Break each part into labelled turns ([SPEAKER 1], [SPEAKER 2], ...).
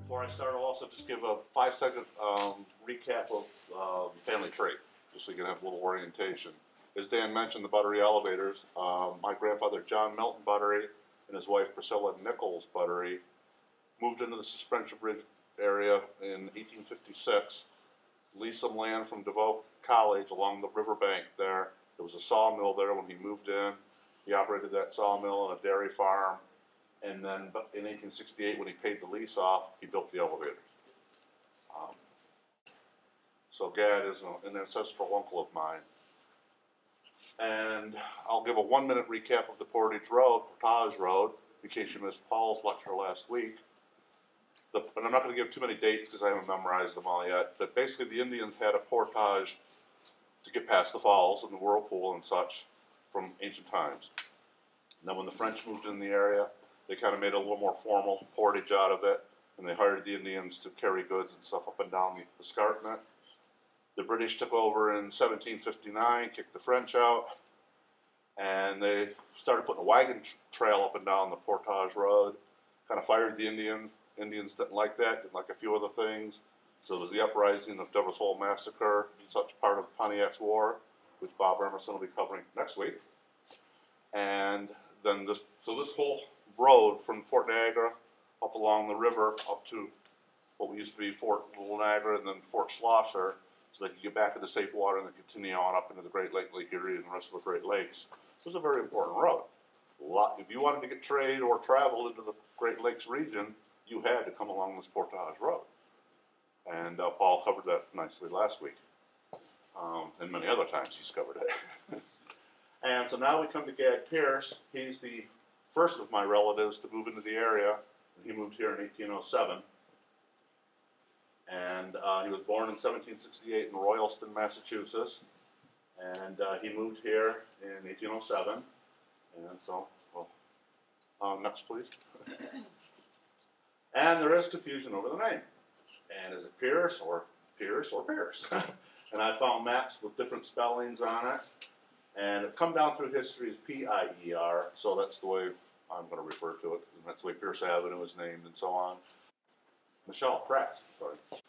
[SPEAKER 1] Before I start, I'll also just give a 5-second recap of family tree, just so you can have a little orientation. As Dan mentioned, the Buttery elevators, my grandfather John Milton Buttery and his wife Priscilla Nichols Buttery moved into the Suspension Bridge area in 1856, leased some land from DeVoe College along the riverbank there. There was a sawmill there when he moved in. He operated that sawmill and a dairy farm. And then in 1868, when he paid the lease off, he built the elevators. So Gad is an ancestral uncle of mine. And I'll give a 1-minute recap of the Portage Road, in case you missed Paul's lecture last week. And I'm not going to give too many dates because I haven't memorized them all yet, but basically the Indians had a portage to get past the falls and the whirlpool and such from ancient times. And then when the French moved in the area, they kind of made a little more formal portage out of it, and they hired the Indians to carry goods and stuff up and down the escarpment. The British took over in 1759, kicked the French out, and they started putting a wagon trail up and down the Portage Road, kind of fired the Indians. Indians didn't like that, didn't like a few other things. So there was the uprising of Devil's Hole Massacre, and such part of Pontiac's War, which Bob Emerson will be covering next week. And then this whole road from Fort Niagara up along the river up to what used to be Fort Little Niagara and then Fort Schlosser, so they could get back into safe water and then continue on up into the Great Lake, Lake Erie, and the rest of the Great Lakes. It was a very important road. If you wanted to get trade or travel into the Great Lakes region, you had to come along this Portage Road. And Paul covered that nicely last week. And many other times he's covered it. And so now we come to Gad Pierce. He's the first of my relatives to move into the area. He moved here in 1807. And he was born in 1768 in Royalston, Massachusetts. And he moved here in 1807. And so, well, next please. And there is confusion over the name. And is it Pierce or Pierce or Pierce? And I found maps with different spellings on it. And it come down through history as P-I-E-R, so that's the way I'm going to refer to it. And that's the way Pierce Avenue is named and so on. Michelle Pratt,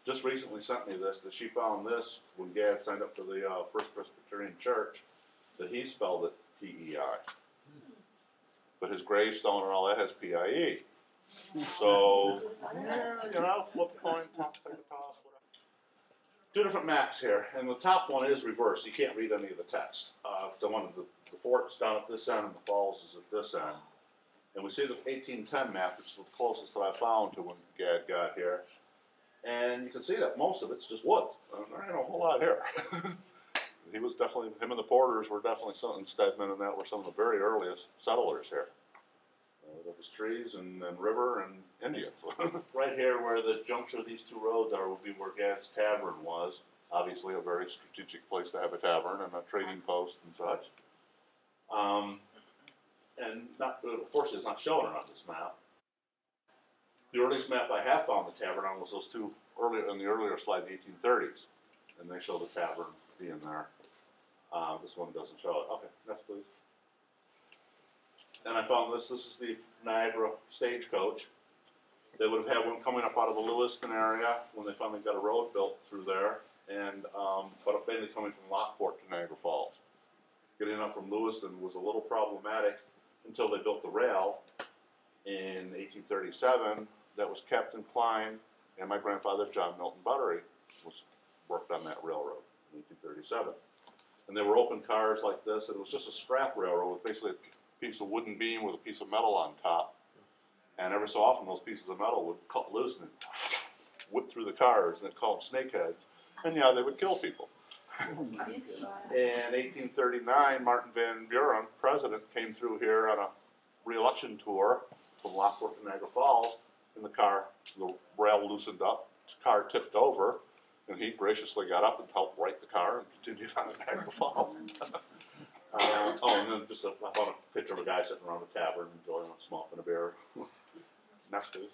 [SPEAKER 1] just recently sent me this, that she found this when Gad signed up for the First Presbyterian Church, that he spelled it P-E-I. But his gravestone and all that has P-I-E. So, you know, flip coin, top, toss, whatever. Two different maps here, and the top one is reversed. You can't read any of the text. The one, the fort's down at this end and the falls is at this end. And we see the 1810 map, which is the closest that I found to when Gad got here. And you can see that most of it's just woods. There ain't a whole lot here. He was definitely, him and the Porters were definitely some, and Stedman and that were some of the very earliest settlers here. There was trees and river and Indians. Right here where the juncture of these two roads are would be where Gad's Tavern was. Obviously a very strategic place to have a tavern and a trading post and such. And not, unfortunately it's not showing it on this map. The earliest map I have found the tavern on was those two earlier, in the earlier slide, the 1830s. And they show the tavern being there. This one doesn't show it. Okay, next please. And I found this is the Niagara Stagecoach. They would have had one coming up out of the Lewiston area when they finally got a road built through there, and but mainly coming from Lockport to Niagara Falls. Getting up from Lewiston was a little problematic until they built the rail in 1837 that was kept in Klein, and my grandfather John Milton Buttery worked on that railroad in 1837. And they were open cars like this, and it was just a scrap railroad with basically a piece of wooden beam with a piece of metal on top. And every so often those pieces of metal would cut loose and whip through the cars, and they'd call them snakeheads. And yeah, they would kill people. In 1839, Martin Van Buren, president, came through here on a re-election tour from Lockport to Niagara Falls, and the rail loosened up, the car tipped over, and he graciously got up and helped right the car and continued on to Niagara Falls. And then just I found a picture of a guy sitting around a tavern enjoying a smoke and a beer. Next, please.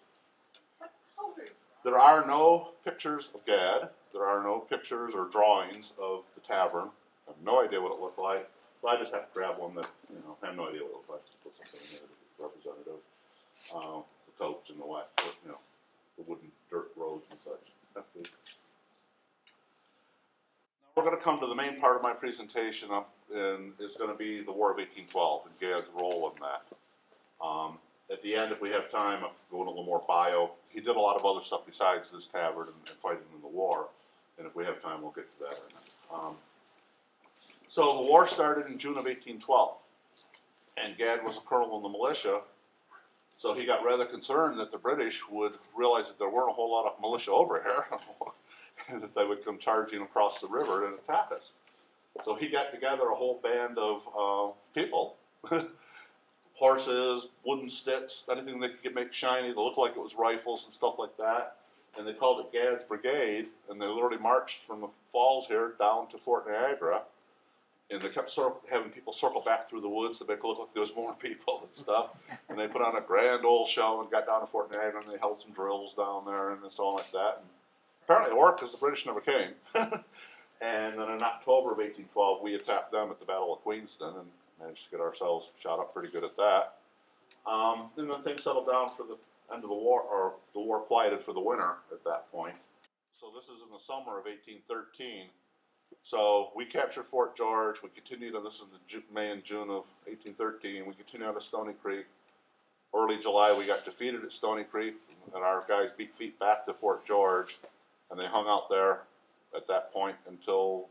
[SPEAKER 1] There are no pictures of Gad. There are no pictures or drawings of the tavern. I have no idea what it looked like. So I just have to grab one that, I have no idea what it looked like. Just put something in there to be representative. The coach and the white, the wooden dirt roads and such. That's it. Now we're going to come to the main part of my presentation, and it's going to be the War of 1812 and Gad's role in that. At the end, if we have time, I'll go into a little more bio. He did a lot of other stuff besides this tavern and fighting in the war, and if we have time, we'll get to that. So the war started in June of 1812, and Gad was a colonel in the militia, so he got rather concerned that the British would realize that there weren't a whole lot of militia over here, and that they would come charging across the river and attack us. So he got together a whole band of people, horses, wooden sticks, anything they could make shiny to look like it was rifles and stuff like that, and they called it Gad's Brigade, and they literally marched from the falls here down to Fort Niagara. And they kept having people circle back through the woods to make it look like there was more people and stuff. And they put on a grand old show and got down to Fort Niagara, and they held some drills down there and so on like that. And apparently it worked because the British never came. And then in October of 1812, we attacked them at the Battle of Queenston and managed to get ourselves shot up pretty good at that. And then things settled down for the end of the war, or the war quieted for the winter at that point. So this is in the summer of 1813. So we captured Fort George. We continued, and this is the May and June of 1813. We continued on to Stony Creek. Early July, we got defeated at Stony Creek, and our guys beat feet back to Fort George, and they hung out there at that point until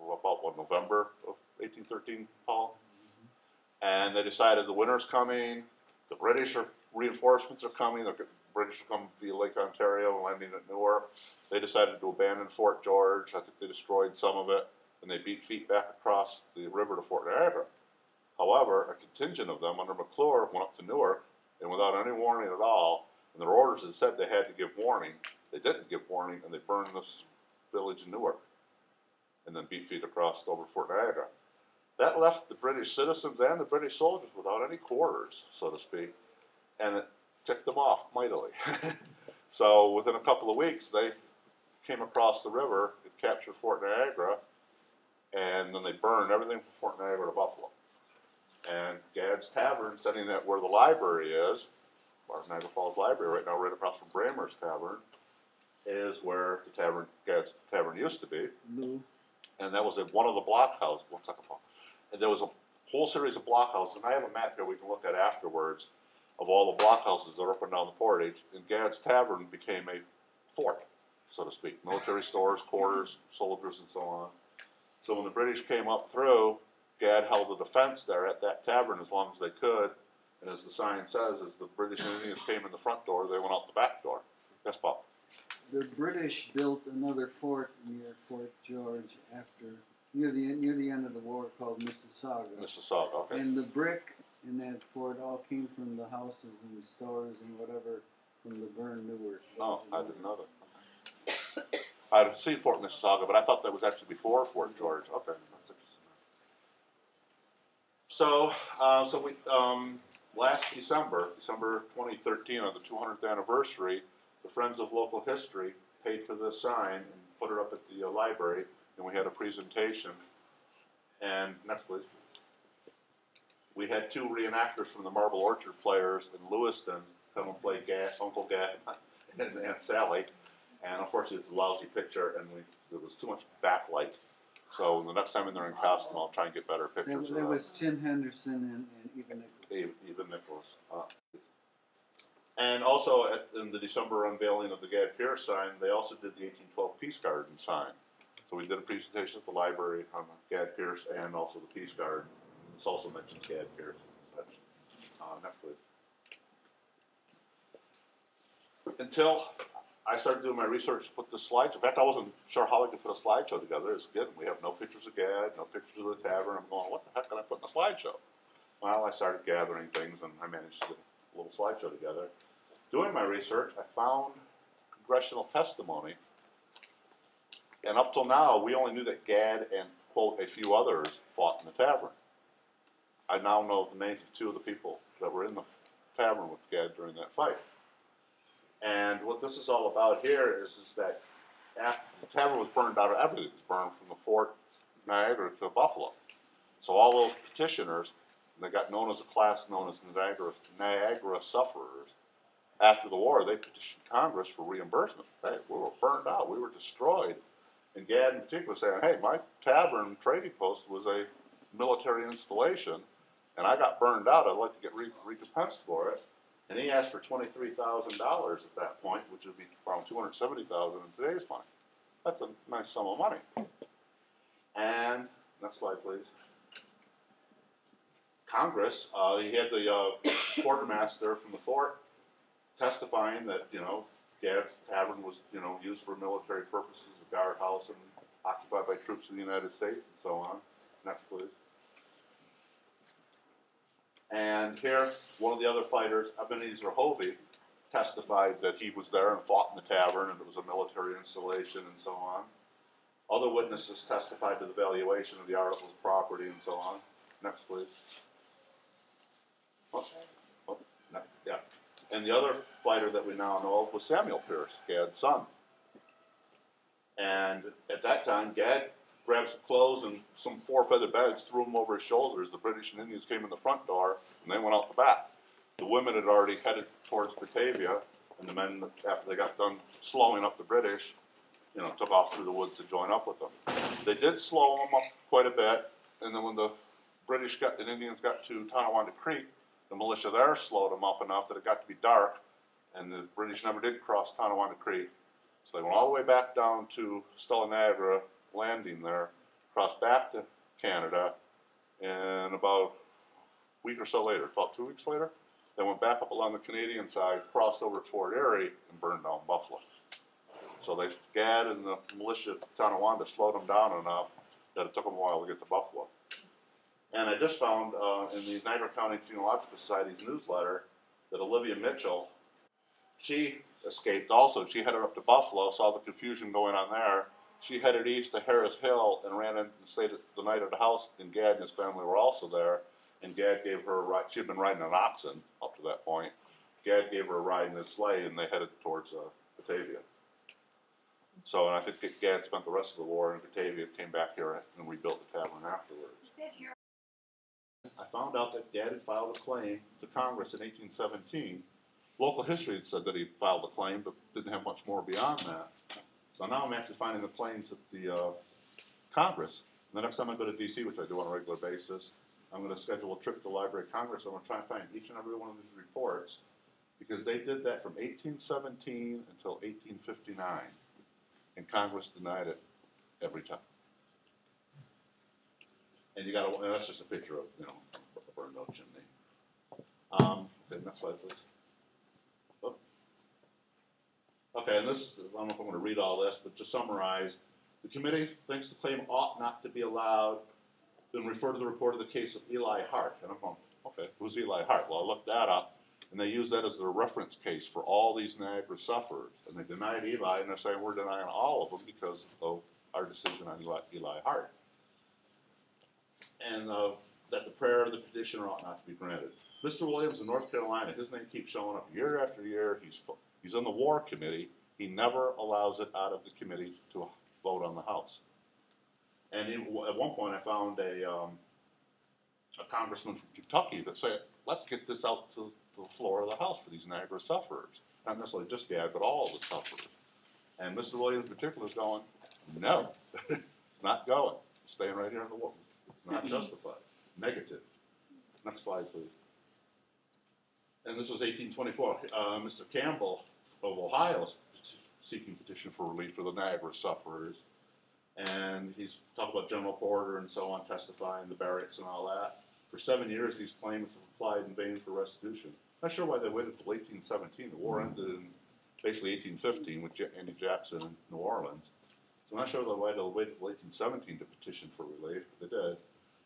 [SPEAKER 1] about November of 1813, Paul. And they decided the winter's coming. The British reinforcements are coming. The British are coming via Lake Ontario and landing at Newark. They decided to abandon Fort George. I think they destroyed some of it, and they beat feet back across the river to Fort Niagara. However, a contingent of them under McClure went up to Newark, and without any warning at all, and their orders had said they had to give warning. They didn't give warning, and they burned this village in Newark, and then beat feet across over Fort Niagara. That left the British citizens and the British soldiers without any quarters, so to speak, and it ticked them off mightily. So within a couple of weeks, they came across the river, and captured Fort Niagara, and then they burned everything from Fort Niagara to Buffalo. And Gad's Tavern, sitting at where the library is, Niagara Falls Library right now, right across from Bramer's Tavern, is where the tavern, Gad's Tavern, used to be. Mm-hmm. And that was in one of the blockhouses. One second, Paul. And there was a whole series of blockhouses, and I have a map here we can look at afterwards of all the blockhouses that are up and down the Portage. And Gad's Tavern became a fort, so to speak. Military stores, quarters, soldiers, and so on. So when the British came up through, Gad held a defense there at that tavern as long as they could. And as the sign says, as the British Indians came in the front door, they went out the back door. Yes, Bob?
[SPEAKER 2] The British built another fort near Fort George near the end of the war called Mississauga.
[SPEAKER 1] Mississauga, okay.
[SPEAKER 2] And the brick in that fort all came from the houses and the stores and whatever from the burned Newark.
[SPEAKER 1] Oh, I didn't know that. I'd seen Fort Mississauga, but I thought that was actually before Fort George. Okay, that's interesting. So we last December 2013, on the 200th anniversary, the Friends of Local History paid for this sign and put it up at the library, and we had a presentation. And next, please. We had two reenactors from the Marble Orchard Players in Lewiston come and play Uncle Gad and Aunt Sally. And unfortunately, it's a lousy picture, and there was too much backlight. So the next time when they're in costume, I'll try and get better pictures.
[SPEAKER 2] There was Tim Henderson and Eva Nichols.
[SPEAKER 1] Eva Nichols. And also in the December unveiling of the Gad Pierce sign, they also did the 1812 Peace Garden sign. So we did a presentation at the library on Gad Pierce and also the Peace Garden. This also mentions Gad Pierce and such. Next, please. Until I started doing my research to put this slideshow. In fact, I wasn't sure how I could put a slideshow together. As again, we have no pictures of Gad, no pictures of the tavern. I'm going, what the heck can I put in a slideshow? Well, I started gathering things, and I managed to get a little slideshow together. Doing my research, I found congressional testimony, and up till now, we only knew that Gad and, quote, a few others fought in the tavern. I now know the names of two of the people that were in the tavern with Gad during that fight. And what this is all about here is that after the tavern was burned out, everything was burned from the Fort Niagara to Buffalo. So all those petitioners, they got known as a class known as Niagara sufferers. After the war, they petitioned Congress for reimbursement. Hey, we were burned out. We were destroyed. And Gad in particular saying, hey, my tavern trading post was a military installation, and I got burned out. I'd like to get recompensed for it. And he asked for $23,000 at that point, which would be around $270,000 in today's money. That's a nice sum of money. And next slide, please. Congress, he had the quartermaster from the fort testifying that, Gad's tavern was, used for military purposes, a guardhouse, and occupied by troops of the United States, and so on. Next, please. And here, one of the other fighters, Ebenezer Hovey, testified that he was there and fought in the tavern, and it was a military installation, and so on. Other witnesses testified to the valuation of the articles of property, and so on. Next, please. Yeah. And the other fighter that we now know of was Samuel Pierce, Gad's son. And at that time, Gad grabbed some clothes and some 4 feather beds, threw them over his shoulders. The British and Indians came in the front door, and they went out the back. The women had already headed towards Batavia, and the men, after they got done slowing up the British, took off through the woods to join up with them. They did slow them up quite a bit, and then when the British and Indians got to Tonawanda Creek, the militia there slowed them up enough that it got to be dark, and the British never did cross Tonawanda Creek. So they went all the way back down to Stella Niagara landing there, crossed back to Canada, and about a week or so later, about 2 weeks later, they went back up along the Canadian side, crossed over to Fort Erie, and burned down Buffalo. So Gad and the militia of Tonawanda slowed them down enough that it took them a while to get to Buffalo. And I just found in the Niagara County Genealogical Society's newsletter that Olivia Mitchell, she escaped also. She headed up to Buffalo, saw the confusion going on there. She headed east to Harris Hill and ran in and stayed the night at the house, and Gad and his family were also there. And Gad gave her a ride. She had been riding an oxen up to that point. Gad gave her a ride in his sleigh, and they headed towards Batavia. So, and I think Gad spent the rest of the war in Batavia, came back here, and rebuilt the tavern afterwards.
[SPEAKER 3] Is that here?
[SPEAKER 1] I found out that Gad had filed a claim to Congress in 1817. Local history had said that he filed a claim, but didn't have much more beyond that. So now I'm actually finding the claims at the Congress. And the next time I go to D.C., which I do on a regular basis, I'm going to schedule a trip to the Library of Congress. I'm going to try and find each and every one of these reports, because they did that from 1817 until 1859, and Congress denied it every time. And you got to, and that's just a picture of, a burned out chimney. Okay, next slide, please. Oh. Okay, and this, I don't know if I'm going to read all this, but to summarize, the committee thinks the claim ought not to be allowed, then refer to the report of the case of Eli Hart. And I'm going, okay, who's Eli Hart? Well, I looked that up, and they use that as their reference case for all these Niagara sufferers. And they denied Eli, and they're saying we're denying all of them because of our decision on Eli Hart. And that the prayer of the petitioner ought not to be granted. Mr. Williams in North Carolina, his name keeps showing up year after year. He's on the War Committee. He never allows it out of the committee to vote on the House. And at one point I found a congressman from Kentucky that said, let's get this out to the floor of the House for these Niagara sufferers. Not necessarily just Gad, but all of the sufferers. And Mr. Williams in particular is going, no, it's not going. It's staying right here in the war. Not justified. Negative. Next slide, please. And this was 1824. Mr. Campbell of Ohio is seeking petition for relief for the Niagara sufferers. And he's talking about General Porter and so on, testifying, the barracks and all that. For 7 years, these claims have applied in vain for restitution. Not sure why they waited until 1817. The war ended in basically 1815 with Andy Jackson in New Orleans. So I'm not sure why they waited until 1817 to petition for relief, but they did.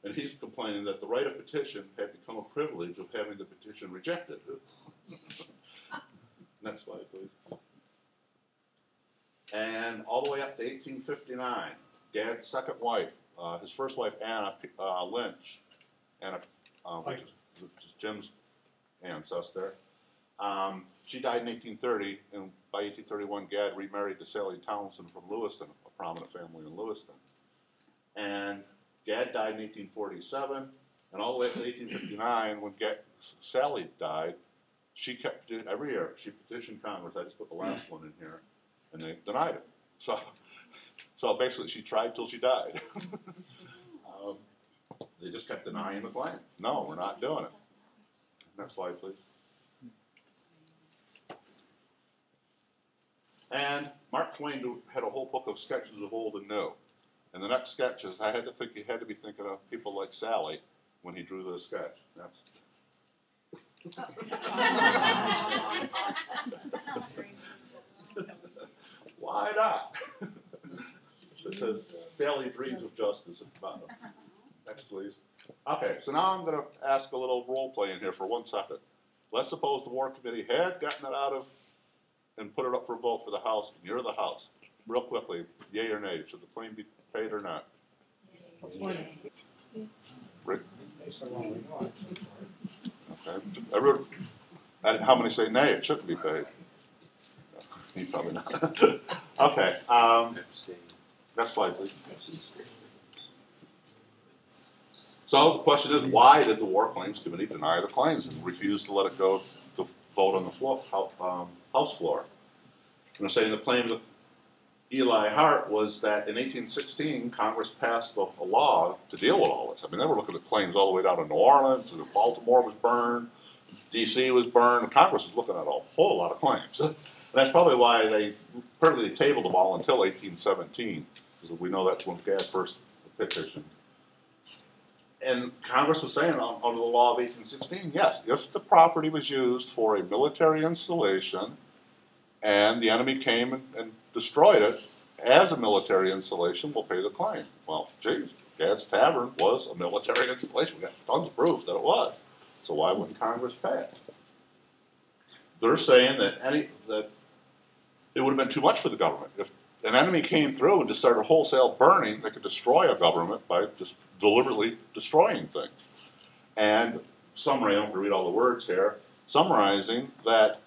[SPEAKER 1] And he's complaining that the right of petition had become a privilege of having the petition rejected. Next slide, please. And all the way up to 1859, Gad's second wife, his first wife, Anna Lynch, which is Jim's ancestor, She died in 1830, and by 1831, Gad remarried to Sally Townsend from Lewiston, a prominent family in Lewiston. And Gad died in 1847, and all the way to 1859, when Sally died, she kept every year. She petitioned Congress. I just put the last one in here, and they denied it. So basically, she tried till she died. They just kept denying the claim. No, we're not doing it. Next slide, please. And Mark Twain had a whole book of sketches of old and new. And the next sketches, I had to think he had to be thinking of people like Sally when he drew this sketch. Why not? It says Sally dreams of justice at the bottom. Next, please. Okay, so now I'm going to ask a little role play in here for 1 second. Let's suppose the War Committee had gotten it out of and put it up for a vote for the House, and you're the House. Real quickly, yay or nay, should the claim be paid or not? Rick? Okay. How many say nay, it shouldn't be paid? You probably not. Okay. Next slide, please. So the question is, why did the War Claims Committee deny the claims and refuse to let it go to vote on the House floor? I'm saying the claim of Eli Hart was that in 1816, Congress passed a law to deal with all this. I mean, they were looking at claims all the way down to New Orleans, and Baltimore was burned, D.C. was burned, and Congress was looking at a whole lot of claims. And that's probably why they apparently tabled them all until 1817, because we know that's when Gad first petitioned. And Congress was saying under the law of 1816, yes, if the property was used for a military installation and the enemy came and destroyed it as a military installation, we'll pay the claim. Well, geez, Gad's Tavern was a military installation. We got tons of proof that it was. So why wouldn't Congress pay it? They're saying that it would have been too much for the government. If an enemy came through and just started wholesale burning, they could destroy a government by just deliberately destroying things. And summary, I don't have to read all the words here, summarizing that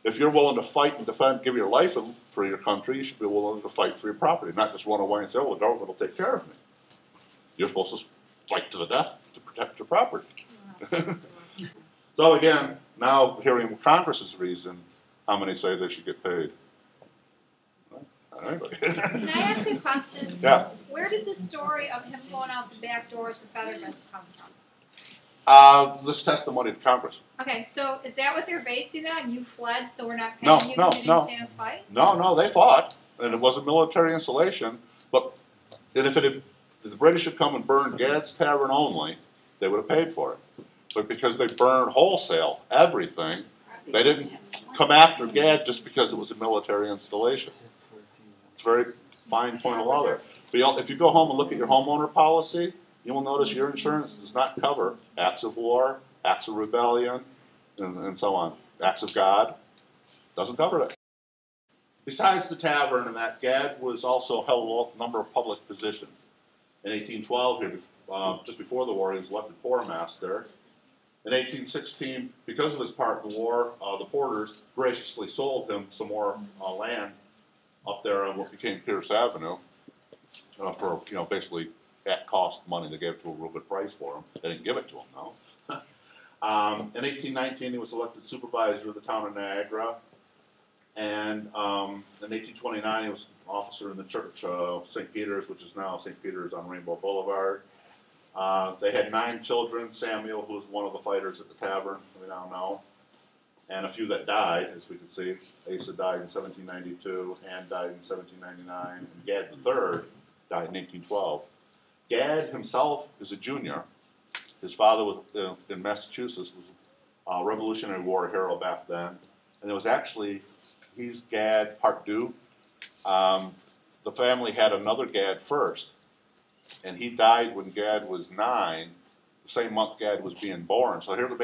[SPEAKER 1] if you're willing to fight and defend, give your life for your country, you should be willing to fight for your property, not just run away and say, oh, the government will take care of me. You're supposed to fight to the death to protect your property. So again, now hearing Congress's reason, how many say they should get paid?
[SPEAKER 3] Can I ask a question?
[SPEAKER 1] Yeah.
[SPEAKER 3] Where did the story of him going out the back door with the feather beds come from?
[SPEAKER 1] This testimony to Congress.
[SPEAKER 3] Okay, so is that what they're basing it on? You fled, so we're not paying
[SPEAKER 1] No,
[SPEAKER 3] you
[SPEAKER 1] no,
[SPEAKER 3] because you
[SPEAKER 1] no.
[SPEAKER 3] didn't stand and fight?
[SPEAKER 1] No, they fought, and it was a military installation. But if the British had come and burned Gad's Tavern only, they would have paid for it. But because they burned wholesale everything, they didn't come after Gad just because it was a military installation. It's a very fine point of law there. But if you go home and look at your homeowner policy, you will notice your insurance does not cover acts of war, acts of rebellion, and so on. Acts of God doesn't cover it. Besides the tavern and that, Gad was also held a number of public positions. In 1812, just before the war, he was elected quartermaster. In 1816, because of his part in the war, the Porters graciously sold him some more land up there on what became Pierce Avenue for, basically at cost money. They gave it to a real good price for him. They didn't give it to him, though. In 1819, he was elected supervisor of the town of Niagara. And in 1829, he was an officer in the Church of St. Peter's, which is now St. Peter's on Rainbow Boulevard. They had 9 children. Samuel, who was one of the fighters at the tavern, we now know, and a few that died, as we can see. Asa died in 1792, Ann died in 1799, and Gad III died in 1812. Gad himself is a junior. His father was in Massachusetts, was a Revolutionary War hero back then, and there was actually, he's Gad part deux. The family had another Gad first, and he died when Gad was 9, the same month Gad was being born. So here the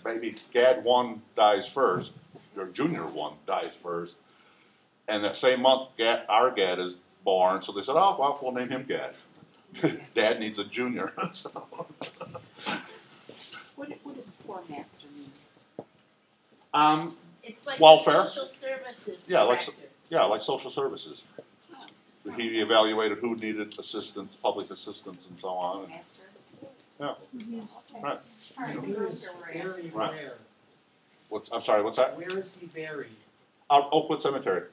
[SPEAKER 1] baby Gad 1 dies first, or Junior 1 dies first, and that same month our Gad is born. So they said, oh, well, we'll name him Gad. Dad needs a junior. So.
[SPEAKER 4] What does poor master mean? It's like
[SPEAKER 1] welfare.
[SPEAKER 4] social services
[SPEAKER 1] Yeah, like
[SPEAKER 4] director.
[SPEAKER 1] like social services. He evaluated who needed assistance, public assistance, and so on. Yeah. Right. Right. I'm sorry. What's that?
[SPEAKER 5] Where is he buried?
[SPEAKER 1] Oakwood Cemetery.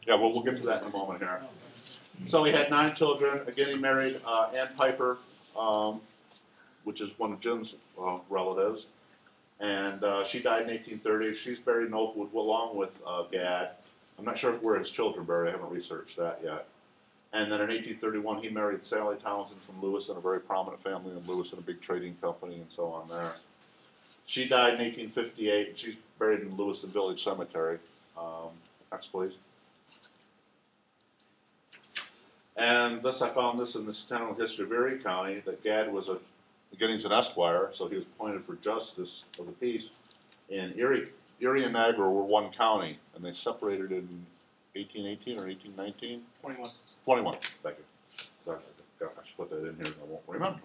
[SPEAKER 1] Yeah, well, we'll get to that in a moment here. So he had 9 children. Again, he married Ann Piper, which is one of Jim's relatives. And she died in 1830. She's buried in Oakwood along with Gad. I'm not sure if where his children buried. I haven't researched that yet. And then in 1831, he married Sally Townsend from Lewiston, a very prominent family in Lewiston, a big trading company, and so on there. She died in 1858, and she's buried in Lewiston Village Cemetery. Next, please. And this, I found this in the Centennial History of Erie County, that Gad was beginnings an Esquire, so he was appointed for justice of the peace. And Erie and Niagara were one county, and they separated in 1818 or 1819? 21, thank you. Sorry, I should put that in here, I won't remember.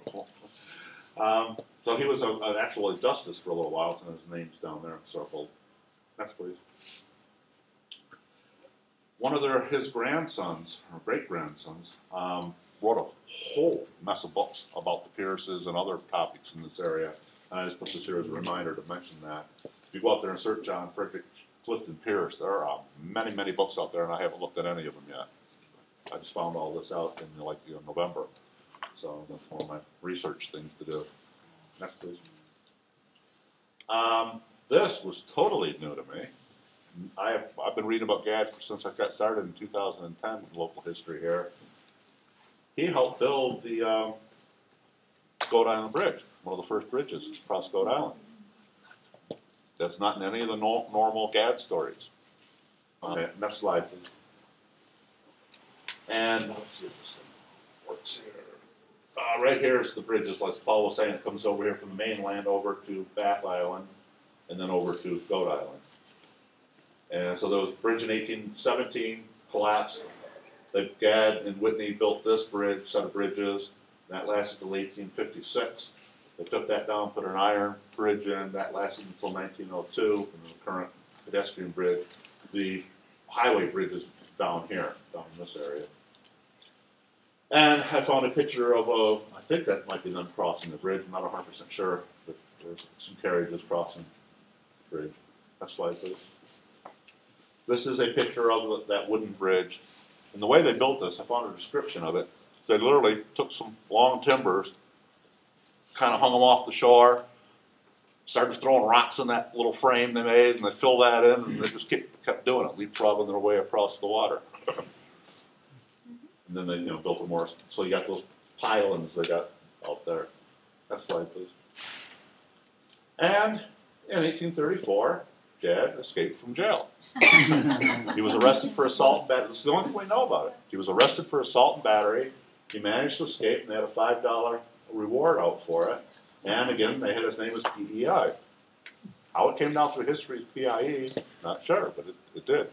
[SPEAKER 1] So he was an actual justice for a little while, and his name's down there circled. Next, please. One of his grandsons, or great-grandsons, wrote a whole mess of books about the Pierces and other topics in this area. And I just put this here as a reminder to mention that. If you go out there and search John Frederick Clifton Pierce, there are many, many books out there, and I haven't looked at any of them yet. I just found all this out in November. So that's one of my research things to do. Next, please. This was totally new to me. I've been reading about Gad since I got started in 2010 with local history here. He helped build the Goat Island Bridge, one of the first bridges across Goat Island. That's not in any of the normal Gad stories. Okay, next slide, please. And let's see if this thing works here. Right here is the bridges, like Paul was saying, it comes over here from the mainland over to Bath Island, and then over to Goat Island. And so there was a bridge in 1817, collapsed. Gad and Whitney built this bridge, set of bridges, and that lasted until 1856. They took that down, put an iron bridge in, that lasted until 1902, and the current pedestrian bridge. The highway bridge is down here, down in this area. And I found a picture of I think that might be them crossing the bridge, I'm not 100% sure, but there's some carriages crossing the bridge. Next slide, please. This is a picture of that wooden bridge. And the way they built this, I found a description of it. They literally took some long timbers, kind of hung them off the shore, started throwing rocks in that little frame they made, and they filled that in, and they just kept doing it, leapfrogging their way across the water. And then they built it more. So you got those pilings they got out there. Next slide, please. And in 1834, Gad escaped from jail. He was arrested for assault and battery. This is the only thing we know about it. He was arrested for assault and battery. He managed to escape, and they had a $5 reward out for it. And again, they had his name as PEI. How it came down through history as PIE, not sure, but it did.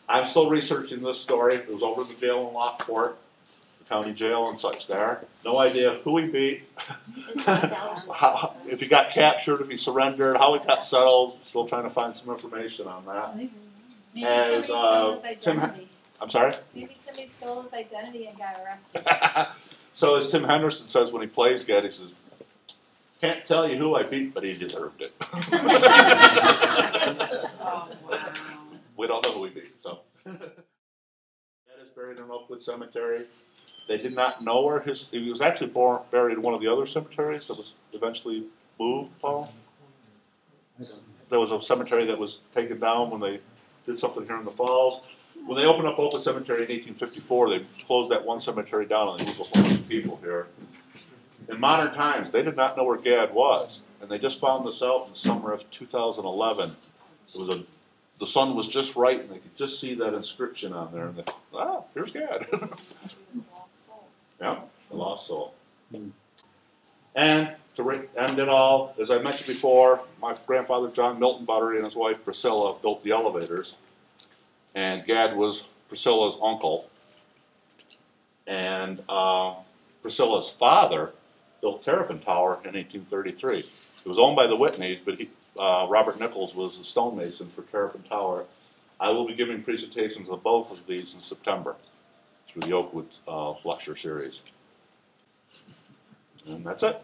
[SPEAKER 1] I'm still researching this story. It was over the jail in Lockport, the county jail and such there. No idea who he beat, if he got captured, if he surrendered, how he got settled. Still trying to find some information on that.
[SPEAKER 3] Maybe somebody stole his identity.
[SPEAKER 1] I'm sorry?
[SPEAKER 3] Maybe somebody stole his identity and got arrested.
[SPEAKER 1] So as Tim Henderson says when he plays Gad, he says, "Can't tell you who I beat, but he deserved it."
[SPEAKER 4] Oh, wow.
[SPEAKER 1] We don't know who he beat, so. Gad is buried in Oakwood Cemetery. They did not know where he was actually buried in one of the other cemeteries that was eventually moved, Paul. There was a cemetery that was taken down when they did something here in the Falls. When they opened up Oakwood Cemetery in 1854, they closed that one cemetery down and they moved a whole bunch of people here. In modern times, they did not know where Gad was, and they just found this out in the summer of 2011. The sun was just right, and they could just see that inscription on there, and they thought, here's Gad. Yeah, the lost soul. And to end it all, as I mentioned before, my grandfather John Milton Buttery and his wife Priscilla built the elevators, and Gad was Priscilla's uncle, and Priscilla's father built Terrapin Tower in 1833. It was owned by the Whitneys, but Robert Nichols was the stonemason for Terrapin Tower. I will be giving presentations of both of these in September through the Oakwood lecture series. And that's it.